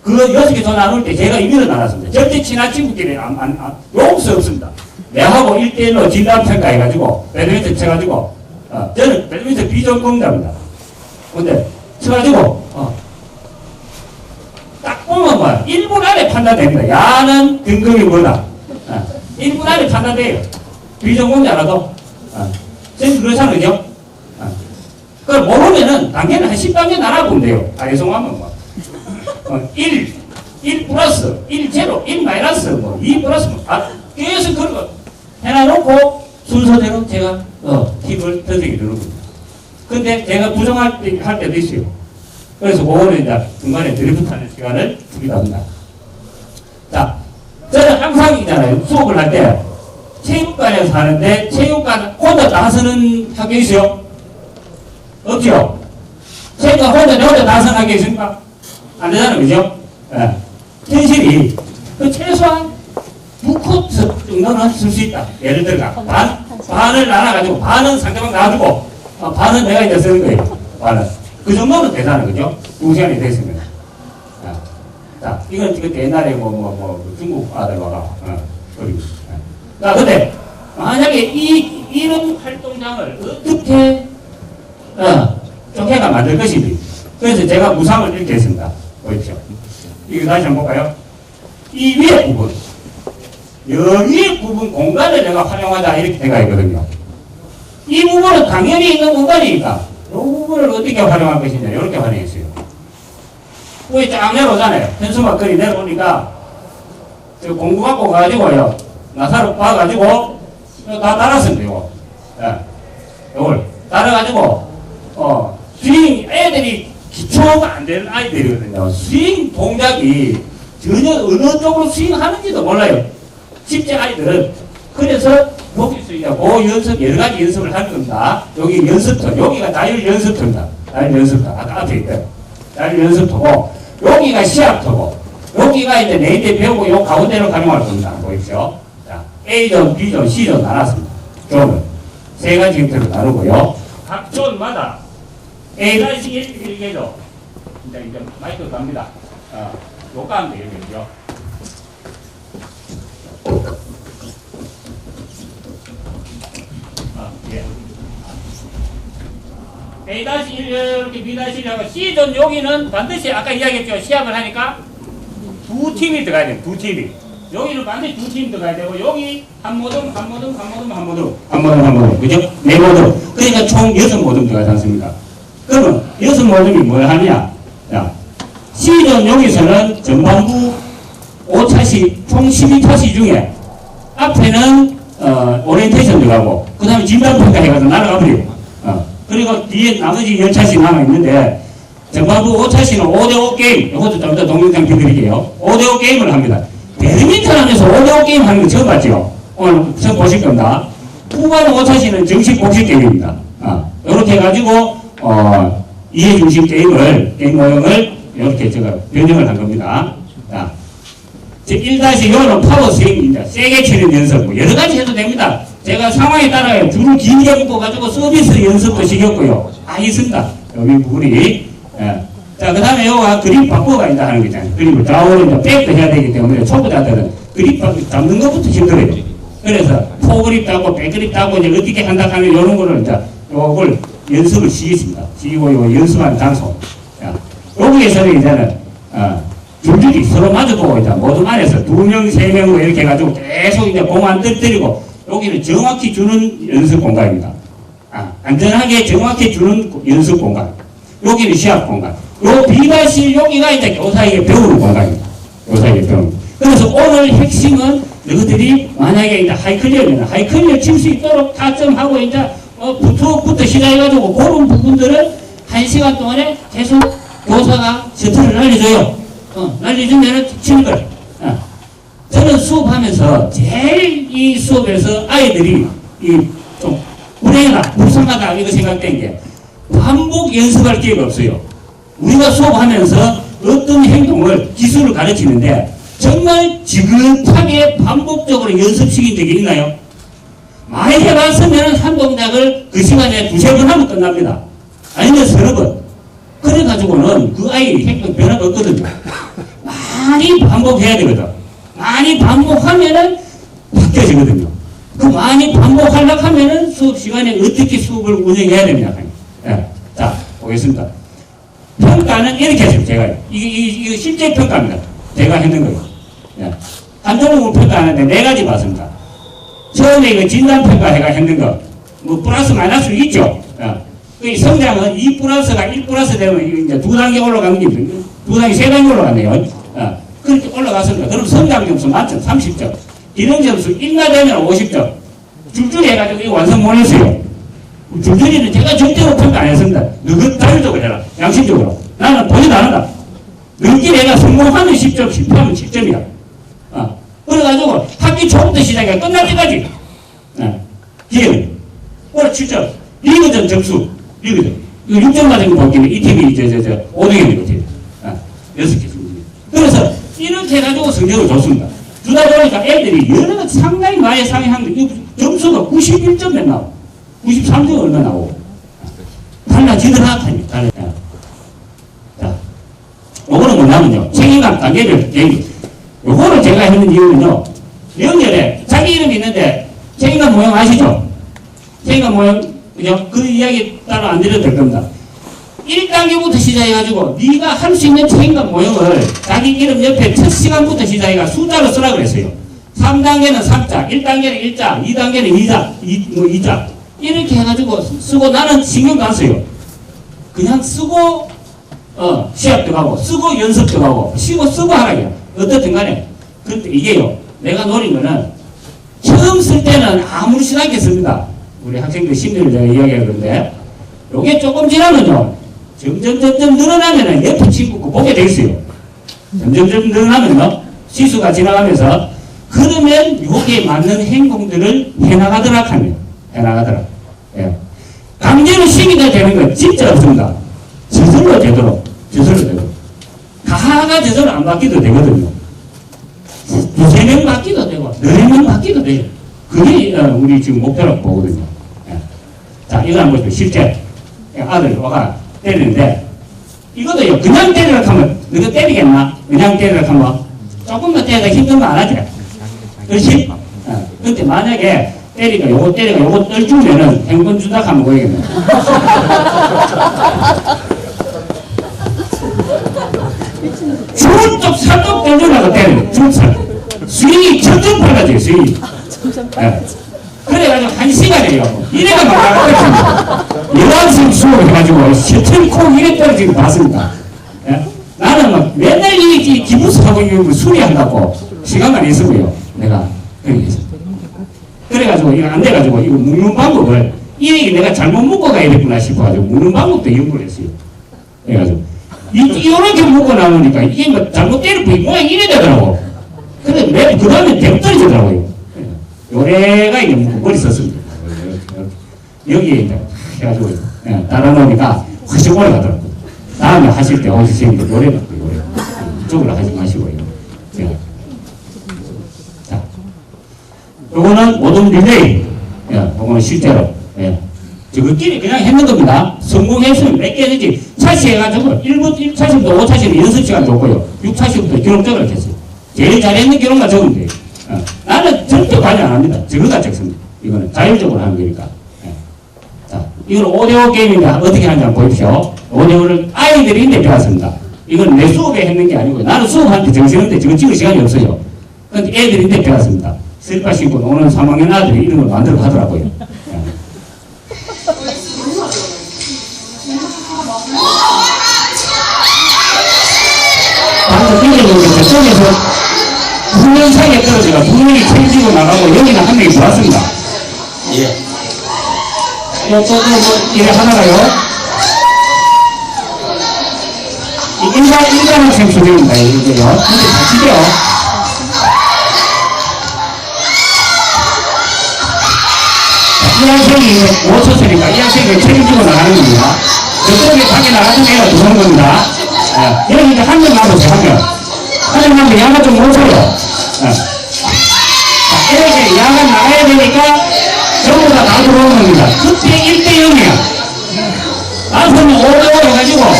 그 6개조 나눌 때 제가 임의로 나눴습니다. 절대 친한 친구끼리 용서 없습니다. 내하고 1대1로 진단평가해가지고 배드민턴 쳐가지고 저는 배드민턴 비전공자입니다. 근데 쳐가지고 딱 보면 뭐 1분 안에 판단됩니다. 야는 등급이 뭐다. 1분 안에 판단돼요. 비전공자라도 저는 그렇잖아요. 그죠? 그걸 모르면은 단계는 한 10단계 나눠보면 돼요. 죄송하면 뭐 1 플러스 1 제로 1 마이너스 뭐 2 플러스 뭐 계속 그런 거 해놔놓고 순서대로 제가 팁을 편성해 주는 겁니다. 근데 제가 부정할 때도 있어요. 그래서 그거는 이제 중간에 드리프트하는 시간을 주기도 합니다. 자, 저는 항상 있잖아요. 수업을 할 때 체육관에서 하는데 체육관 혼자 나서는 학교 있어요? 없죠? 체육관 혼자 나서는 학교 있습니까? 안 되잖아요. 그죠? 예. 현실이 최소한 2코트 정도는 쓸 수 있다. 예를 들어 반을 나눠가지고 반은 상대방 놔두고 반은 내가 이제 쓰는 거예요. 반은. 그 정도는 되잖아요. 그죠? 2시간이 됐습니다. 자, 이건 옛날에 중국 아들 와가 그리고. 자, 근데 만약에 이런 활동장을 어떻게 쪼개가 만들 것인지. 그래서 제가 무상을 이렇게 했습니다. 보십시오. 이거 다시 한번 볼까요? 이 위에 부분. 여기 부분 공간을 내가 활용하자 이렇게 생각했거든요. 이 부분은 당연히 있는 공간이니까 이 부분을 어떻게 활용할 것이냐 이렇게 활용했어요. 위에 쫙 내려오잖아요. 현수막거리 내려오니까 저 공구 갖고 가지고요. 나사로 봐가지고 다 달았으면 돼요. 예. 이걸 달아가지고 스윙 애들이 기초가 안 되는 아이들이거든요. 스윙 동작이 전혀 어느 쪽으로 스윙하는지도 몰라요. 10대 아이들은. 그래서 여기서 이제 여러 가지 연습을 할 겁니다. 여기 연습터, 여기가 자율 연습터입니다. 자율 연습터. 아까 앞에 있대요. 자율 연습터고, 여기가 시합터고, 여기가 이제 내일 배우고 요 가운데로 활용할 겁니다. 보십시오. 자, A존, B존, C존 나눴습니다. 존은. 3가지 형태로 나누고요. 각 존마다 A-1 이렇게 해도 이제 마이크 갑니다. 요 가운데 여기죠. 예. A-1 이렇게 B-1하고 C존 여기는 반드시 아까 이야기했죠. 시합을 하니까 2팀이 들어가야 돼요. 2팀이. 여기는 반드시 2팀 들어가야 되고 여기 한 모듬. 그죠? 4모듬. 그러니까 총 6모듬 들어가지 않습니까? 그러면 6모듬이 뭘 하느냐? 자, C존 여기서는 전반부 5차시 총 12차시 중에 앞에는 오리엔테이션 들어가고 그 다음에 진단평가 해가지고 날아가 버리고 그리고 뒤에 나머지 10차씩 남아있는데 전반부 5차시는 5대5 게임, 이것도 좀 더 동영상 비드릴게요. 5대5 게임을 합니다. 배드민턴 하면서 5대5 게임 하는 거 처음 봤죠? 오늘 처음 보실 겁니다. 후반 5차시는 정식 복식 게임입니다. 이렇게 해가지고, 이해 중심 게임 모형을 이렇게 제가 변형을 한 겁니다. 자, 1-1은 파워 스윙입니다. 세게 치는 연습, 뭐 여러 가지 해도 됩니다. 제가 상황에 따라 줄을 길게 묶어가지고 서비스 연습도 시켰고요. 있습니다. 여기 부분이. 자, 그 다음에 요거 그립 바꾸가 있다 하는 거 있잖아요. 그립을 좌우로 이제 백도 해야 되기 때문에 초보자들은 그립 잡는 것부터 힘들어요. 그래서 포그립 따고 백그립 따고 이제 어떻게 한다 하는 이런 거를 이제 요걸 연습을 시키겠습니다. 시키고 요 연습하는 장소. 자, 여기에서는 이제는, 줄줄이 서로 마주보고 이제 모두 안에서 2명, 3명으로 이렇게 해가지고 계속 이제 공 안 떨어뜨리고 여기는 정확히 주는 연습 공간입니다. 안전하게 정확히 주는 연습 공간. 여기는 시합 공간. 요 비다시 여기가 이제 교사에게 배우는 공간입니다. 교사에게 배우는. 그래서 오늘 핵심은 너희들이 만약에 이제 하이클리어면 하이클리어 칠 수 있도록 타점하고 이제 부터 시작해가지고 그런 부분들을 1시간 동안에 계속 교사가 셔틀을 날려줘요. 날려주면은 치는 거예요. 저는 수업하면서 제일 이 수업에서 아이들이 좀 불쌍하다 이거 생각된 게 반복 연습할 기회가 없어요. 우리가 수업하면서 어떤 행동을 기술을 가르치는데 정말 지긋하게 반복적으로 연습시킨 적이 있나요? 많이 해봤으면 한 동작을 그 시간에 2-3번 하면 끝납니다. 아니면 3번. 그래가지고는 그 아이 행동 변화가 없거든요. 많이 반복해야 되거든. 많이 반복하면은 바뀌어지거든요. 그 많이 반복하려고 하면은 수업 시간에 어떻게 수업을 운영해야 되냐. 자, 보겠습니다. 평가는 이렇게 했어요, 제가. 이거 실제 평가입니다. 제가 했는 거예요. 한종목을 평가하는데 4가지 봤습니다. 처음에 이거 진단평가 해가 했는 거, 뭐 플러스 마이너스 있죠. 그 성장은 2 플러스가 1 플러스 되면 이제 2단계 올라가는 게 2단계, 3단계 올라갔네요. 그렇게 올라갔습니다. 그럼 성장 점수 만점 30점. 기능 점수 1가 되면 50점. 줄줄이 해가지고 이거 완성 못 했어요. 줄줄이는 제가 절대로 평가 안 했습니다. 너희 자율적으로 해라. 양심적으로. 나는 보지도 않는다. 너희끼리 내가 성공하면 10점, 실패하면 7점이야. 그래가지고 학기 초부터 시작해 끝날 때까지. 기회는. 오늘 7점. 리그전 점수. 리그전. 이거 6점 맞은 거 보기는 이 팀이 5등이 거 팀. 6개 승리. 그래서 이렇게 해가지고 성적을 줬습니다. 주다 보니까 애들이 여러 가지 상당히 많이 상향하는데 점수가 91점 몇 나오고 93점 얼마 나오고 달라지더라. 자, 요거는 뭐냐면요. 책임감 단계별 계획. 요거를 제가 했는 이유는요. 명절에 자기 이름이 있는데 책임감 모형 아시죠? 책임감 모형 그죠? 그 이야기 따로 안 드려도 될 겁니다. 1단계부터 시작해가지고 네가 할 수 있는 책임감 모형을 자기 이름 옆에 첫 시간부터 시작해가 숫자로 쓰라고 했어요. 3단계는 3자, 1단계는 1자, 2단계는 2자 이렇게 해가지고 쓰고 나는 신경도 안 써요. 그냥 쓰고 시합도 가고 쓰고 연습도 가고 쓰고 하라고요. 어떻든 간에. 근데 이게요. 내가 노린 거는 처음 쓸 때는 아무렇지 않게 씁니다. 우리 학생들 심리를 내가 이야기하는데 요게 조금 지나면요. 점점 늘어나면은 옆에 친구 거 보게 돼 있어요. 점점 늘어나면요. 시수가 지나가면서 그러면 요게 맞는 행동들을 해나가더라 하면 해나가더라. 예. 강제로 시키가 되는 건 진짜 없습니다. 저절로 되도록. 가가 저절로 안 받기도 되거든요. 2-3명 받기도 되고 4명 받기도 돼요. 그게 우리 지금 목표라고 보거든요. 예. 자, 이거 한번 보시죠. 실제 아들 와가 때리는데 이것도요. 그냥 때리라고 하면 너가 때리겠나? 그냥 때리라고 하면 조금만 때리다 힘들면 안 하지. 그렇지? 근데 만약에 때리가 요거 떨주면은 행군 주다 하면 보이겠네. 줄쪽 살쪽 떨주라고 때리는 줄살. 스윙이 점점 빨라져요. 스윙이. 그래가지고 1시간이에요. 이래가 말하거든요. 여학생 수업을 해가지고 셔틀콕 이래 떨어지고 봤습니다. 예? 나는 막 맨날 이 기부스하고 이거 수리한다고 시간만 있으고요. 내가 그렇게 했어. 그래가지고 이거 안 돼가지고 이거 묶는 방법을 이게 내가 잘못 묶어 가야 되구나 싶어가지고 묶는 방법도 연구를 했어요. 그래가지고 이렇게 묶고 나오니까 이게 뭐 잘못 때리고 모양이 이래 되더라고. 근데 그 다음에 대고 떨어지더라고요. 요래가 이제 머리 썼습니다. 여기에 이제 해가지고 따라놓으니까 훨씬 오래 가더라고요. 다음에 하실 때 선생님들 요래 놓고 요래. 이쪽으로 하지 마시고요. 자, 요거는 모든 릴레이. 요거는 실제로. 저거끼리 그냥 했는 겁니다. 성공했으면 몇 개 되지. 차시 해가지고 1차시부터 5차시는 연습 시간 줬고요. 6차시부터 기록적을 했어요. 제일 잘했는 기록만 적으면 돼요. 나는 절대 관여 안 합니다. 저거가 적습니다. 이거는 자율적으로 하는 거니까. 자, 이건 5대5 게임인데 어떻게 하는지 한번 보십시오. 5대5를 아이들이 배웠습니다. 이건 내 수업에 했는 게 아니고 나는 수업할 때 정신인데 지금 찍을 시간이 없어요. 근데 애들인데 배웠습니다. 슬리퍼 신고 노는 3학년 아들이 이런 걸 만들어 하더라고요. 방금 빌려놓은 게 저쪽에서 분명 사이에 떨어져가 분명히 책지고 나가고 여기는 한 명이 들어왔습니다. 예. 또 뭐 이래 하나가요. 일반 학생 수준입니다. 이게요. 근데 다치죠. 이 학생이 5초서니까 이 학생이 책임지고 나가는 겁니다. 저쪽에 밖에 나가는 애가 들어오는 겁니다. 여기 이제 한 명 남았어요, 한 명. 한 명 남았는데 야가 좀 못쳐요. 이렇게 야가 나가야 되니까 전부 다 들어오는 겁니다. 그때 1대0이야. 나서는 5대5 해가지고 다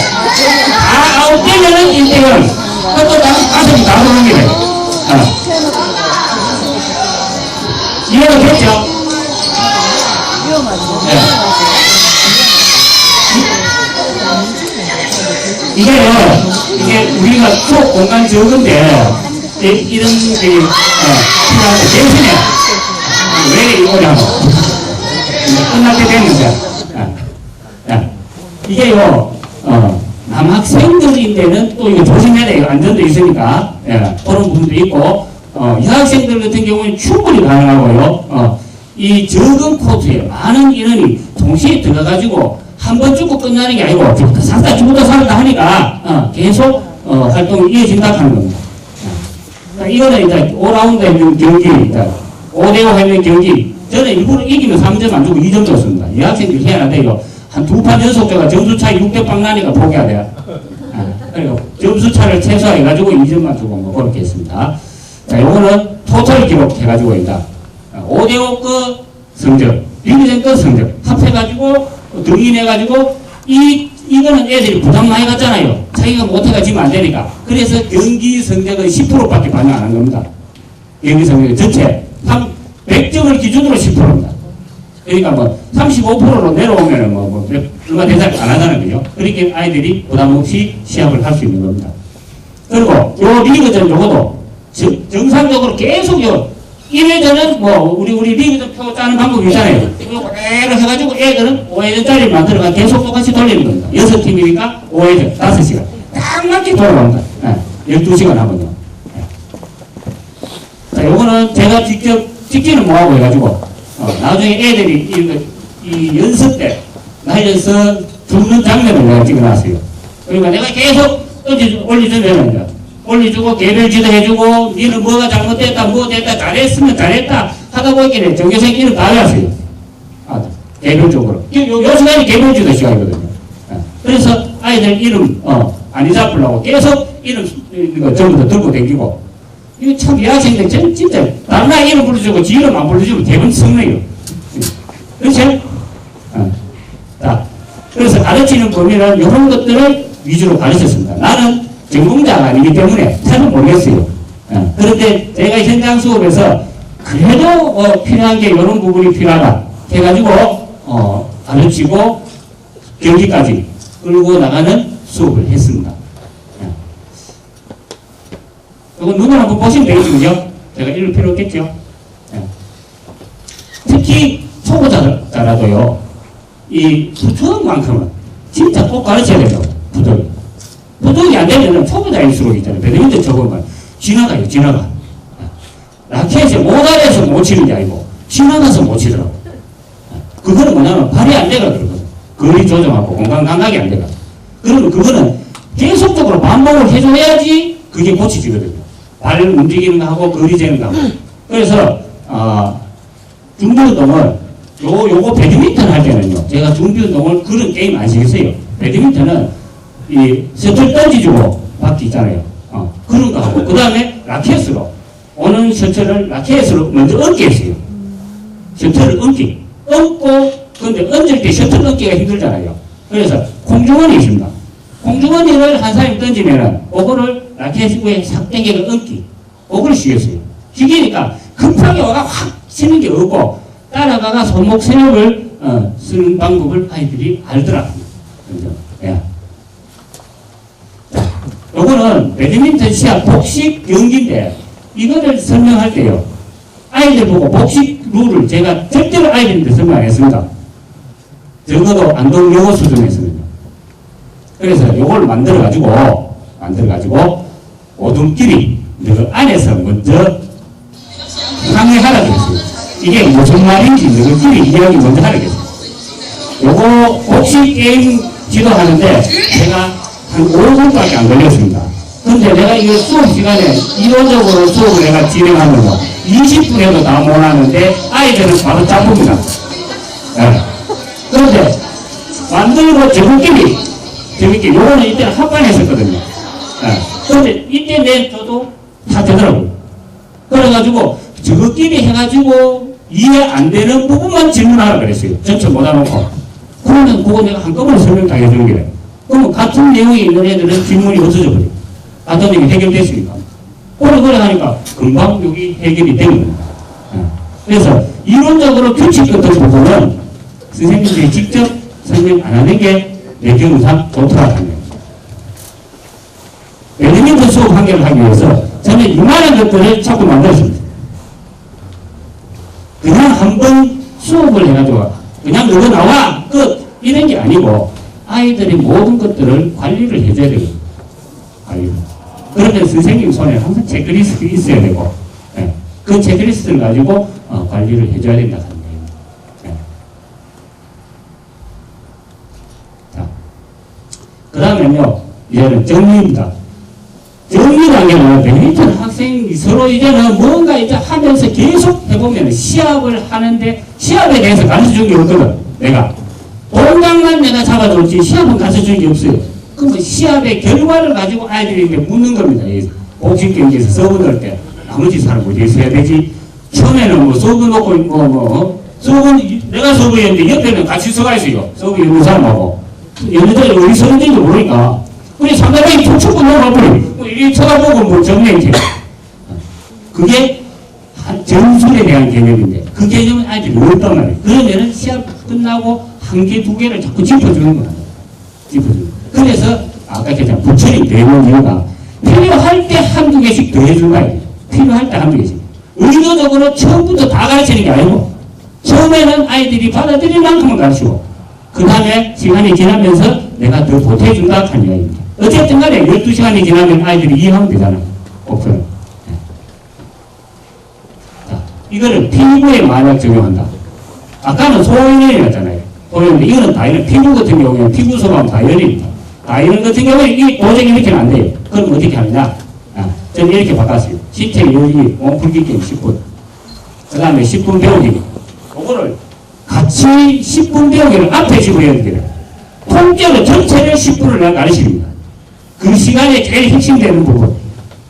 아웃되면은 1대0. 또 가슴이 다 들어옵니다. 이해가 됐죠? 이게 우리가 수업 공간 적은데 이런 게 필요한데 대신에 왜 이거냐 하면 끝날 때 됐는데 이게요 남학생들인데는 또 이거 조심해야 돼요. 안전도 있으니까 그런 부분도 있고 여학생들 같은 경우는 충분히 가능하고요. 이 적은 코트에 많은 인원이 동시에 들어가가지고 한 번 죽고 끝나는 게 아니고 살다 죽었다 살았다 하니까 계속 활동이 이어진다 하는 겁니다. 이거는 이제 5라운드 있는 경기, 5대5 하는 경기. 저는 일부러 이기면 3점 안 주고 2점 줬습니다. 이 학생들이 해야 돼요. 한 두 판 연속제가 점수 차이 6대 빵 나니까 포기해야 돼요. 그리고 점수 차를 최소화해가지고 2점만 주고 뭐 그렇게 했습니다. 자, 요거는 토탈 기록 해가지고 있다. 5대5 그 성적, 리그전 그 성적 합해가지고 등인해가지고 이거는 애들이 부담 많이 갖잖아요. 자기가 못해가지고 안 되니까. 그래서 경기 성적은 10%밖에 반영 안 한 겁니다. 경기 성적 전체 100점을 기준으로 10%입니다. 그러니까 뭐 35%로 내려오면은 뭐 얼마 대상 안 하자는 거죠. 그렇게 아이들이 부담 없이 시합을 할 수 있는 겁니다. 그리고 요 리그전 요거도 정상적으로 계속요. 1회전은 뭐 우리 리그전 표 짜는 방법이 있잖아요. 이거 그대로 해가지고 애들은 5회전짜리를 만들어가 계속 똑같이 돌리는 겁니다. 6팀이니까 5회전 5시간 딱 맞게 돌아갑니다. 12시간 하면요. 자, 요거는 제가 직진은 뭐하고 해가지고 나중에 애들이 이 연습 때 날려서 죽는 장면을 내가 찍어놨어요. 그러니까 내가 계속 올리주면 올려주고 개별 지도해주고 니는 뭐가 잘못됐다 뭐 됐다 잘했으면 잘했다 하다 보니까 전교생 이름 다 외웠어요. 개별적으로 요 시간이 개별 지도 시간이거든요. 그래서 아이들 이름 안 잊어버리려고 계속 이름 이거 전부 다 들고 다니고 이거 참 이 학생들 진짜 다른 아이 이름 불러주고 지 이름 안 불러주면 대부분 성내요. 그렇죠? 자, 그래서 가르치는 범위는 이런 것들을 위주로 가르쳤습니다. 나는 전공자가 아니기 때문에 잘 모르겠어요. 그런데 제가 현장 수업에서 그래도 필요한 게 이런 부분이 필요하다 해가지고 가르치고 경기까지 끌고 나가는 수업을 했습니다. 이건 눈을 한번 보시면 되겠죠. 제가 읽을 필요 없겠죠. 특히 초보자라도요. 이 부정만큼은 진짜 꼭 가르쳐야 돼요. 부정이 안 되면 초보자일수록 있잖아요. 배드민턴 저거만 지나가요. 지나가. 라켓에 모달에서 못 치는 게 아니고 지나가서 못 치더라고. 그거는 뭐냐면 발이 안 돼가 그러거든. 거리 조정하고 공간 감각이 안 돼가. 그러면 그거는 계속적으로 반복을 해줘야지 그게 고쳐지거든요. 발 움직이는 거 하고 거리 재는 거 하고. 그래서 준비운동을 요거 배드민턴 할 때는요. 제가 준비운동을 그런 게임 아시겠어요? 배드민턴은 이 셔틀 던지주고 바퀴 있잖아요. 그런 거 하고 그 다음에 라켓으로 오는 셔틀을 라켓으로 먼저 얹게 했어요. 셔틀을 얹고 근데 얹을 때 셔틀 얹기가 힘들잖아요. 그래서 공중원이 있습니다. 공중원이를 한 사람이 던지면은 그거를 라켓 위에 싹 당겨서 얹기. 그걸 쉬겠어요. 쉬기니까 급하게 와가 확 치는 게 없고 따라가가 손목 세력을 쓰는 방법을 아이들이 알더라고요. 그죠? 예. 자, 요거는 배드민턴 시합 복식 경기인데 이거를 설명할 때요. 아이들 보고 복식 룰을 제가 절대로 아이들한테 설명 안 했습니다. 적어도 안동 영어 수준에서는요. 그래서 요걸 만들어가지고 오둠끼리 그 안에서 먼저 상의하라 그랬어요. 이게 무슨 말인지 너희끼리 이야기 먼저 하라 그랬어요. 요거 복식 게임 지도하는데 제가 한 5분밖에 안 걸렸습니다. 근데 내가 이거 수업 시간에 이론적으로 수업을 내가 진행하면서 20분에도 다 못하는데 아이들은 바로 짜봅니다. 네. 그런데 만들고 저분끼리 재밌게 요거는 이때는 합반 했었거든요. 네. 그런데 이때 저도 다 되더라고요. 그래가지고 저것끼리 해가지고 이해 안 되는 부분만 질문하라 그랬어요. 전체 못 알아놓고. 그러면 그거 내가 한꺼번에 설명 다 해주는 게 그러면 같은 내용이 있는 애들은 질문이 없어져 버려요. 같은 내용이 해결됐으니까. 오래 하니까 금방 여기 해결이 되는 겁니다. 그래서 이론적으로 규칙 같은 부분은 선생님들이 직접 설명 안 하는 게 내 경우상 좋더라고요. 배드민턴 수업 한 개를 하기 위해서 저는 이만한 것들을 자꾸 만들었습니다. 그냥 한번 수업을 해가지고 그냥 너가 나와 끝 이런 게 아니고 아이들이 모든 것들을 관리를 해줘야 되거든요. 관리를. 그러면 선생님 손에 항상 체크리스트 있어야 되고 네. 그 체크리스트를 가지고 관리를 해줘야 된다는 얘기입니다. 네. 자, 그 다음에는요 이제는 정리입니다. 정리라는 게 배드민턴 학생이 서로 이제는 뭔가 이제 하면서 계속 해보면 시합을 하는데 시합에 대해서 가르쳐 준 게 없거든. 내가 동작만 내가 잡아줬지 시합은 가르쳐 준 게 없어요. 그러면 시합의 결과를 가지고 아이들이 이렇게 묻는 겁니다. 복식 경기에서 서브 넣을 때 나머지 사람 어디에서 해야 되지? 처음에는 뭐 서브 놓고 서브 내가 서브였는데 옆에는 같이 서가 있어요. 서브 있는 사람하고 얘네들이 어디 서는지 모르니까 우리 상대방이 툭 쳐고 넘어가버리고 이렇게 쳐다보고 뭐 정리해. 그게 전술에 대한 개념인데 그 개념은 아이들이 어렵단 말이에요. 그러면은 시합 끝나고 한 개, 두 개를 자꾸 짚어주는 거예요. 짚어주는 거예요. 그래서 아까 했잖아요. 부처님 되는 이유가 필요할 때 한두 개씩 더 해주는 거예요. 필요할 때 한두 개씩. 의도적으로 처음부터 다 가르치는 게 아니고 처음에는 아이들이 받아들일 만큼은 가르치고 그 다음에 시간이 지나면서 내가 더 보태준다 하는 이야기입니다. 어쨌든 간에 12시간이 지나면 아이들이 이해하면 되잖아요. 목표는. 네. 자, 이거를 피부에 만약 적용한다. 아까는 소인연이었잖아요. 소인연인데 이거는 다이런, 피부 같은 경우에는 피부 소감 다이런입니다. 다이런 같은 경우에 이 도저히 이렇게는 안 돼요. 그럼 어떻게 하느냐? 저는 이렇게 바꿨어요. 신체 요리, 몸풀기 게임 10분. 그 다음에 10분 배우기. 그거를 같이 10분 배우기를 앞에 집어야 돼요. 통째로 전체를 10분을 내가 가르칩니다. 그 시간에 제일 핵심되는 부분.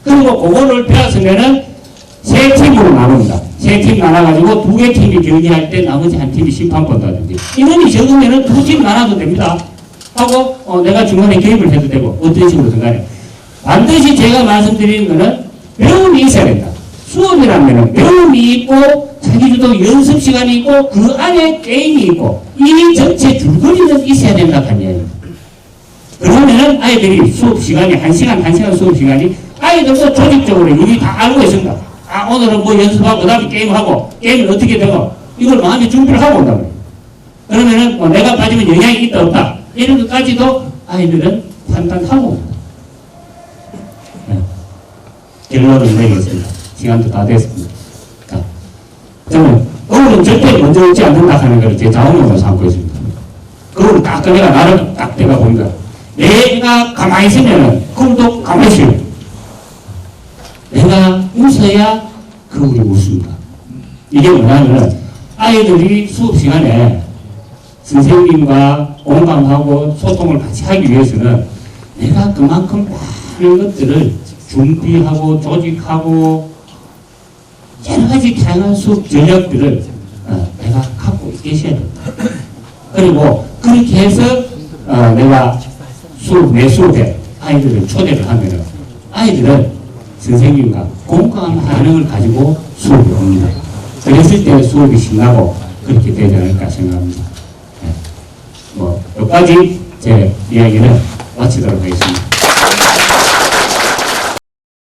그리고 그거를 배웠으면은 세 팀으로 나눕니다. 세 팀 나눠가지고 두 개 팀이 경기할 때 나머지 한 팀이 심판 본다든지. 인원이 적으면은 두 팀 나눠도 됩니다. 하고, 내가 중간에 개입을 해도 되고, 어떤 식으로든 간에. 반드시 제가 말씀드리는 거는 배움이 있어야 된다. 수업이라면은 배움이 있고, 자기들도 연습 시간이 있고, 그 안에 게임이 있고, 이 전체 줄거리는 있어야 된다 하는 이야기입니다. 그러면은 아이들이 수업 시간이 1시간 수업 시간이 아이들도 조직적으로 이미 다 알고 있습니다. 오늘은 뭐 연습하고 그 다음에 게임하고 게임은 어떻게 되고 이걸 마음에 준비를 하고 온단 말이에요. 그러면은 내가 빠지면 영향이 있다 없다 이런 것까지도 아이들은 판단하고 옵니다. 네. 결론을 내리겠습니다. 시간도 다 됐습니다. 자, 저는 오늘은 절대 먼저 오지 않는다 하는 것을 제 자원으로 삼고 있습니다. 그걸 딱 내가 나를 딱 내가 봅니다. 내가 가만히 있으면 그럼 또 가만히 있어요. 내가 웃어야 그분이 웃습니다. 이게 뭐냐면 아이들이 수업 시간에 선생님과 공감하고 소통을 같이 하기 위해서는 내가 그만큼 많은 것들을 준비하고 조직하고 여러 가지 다양한 수업 전략들을 내가 갖고 계셔야 됩니다. 그리고 그렇게 해서 내가 내 수업에 아이들을 초대를 하면 아이들은 선생님과 공감 반응을 가지고 수업이 옵니다. 그랬을 때 수업이 신나고 그렇게 되지 않을까 생각합니다. 여기까지 제 이야기를 마치도록 하겠습니다.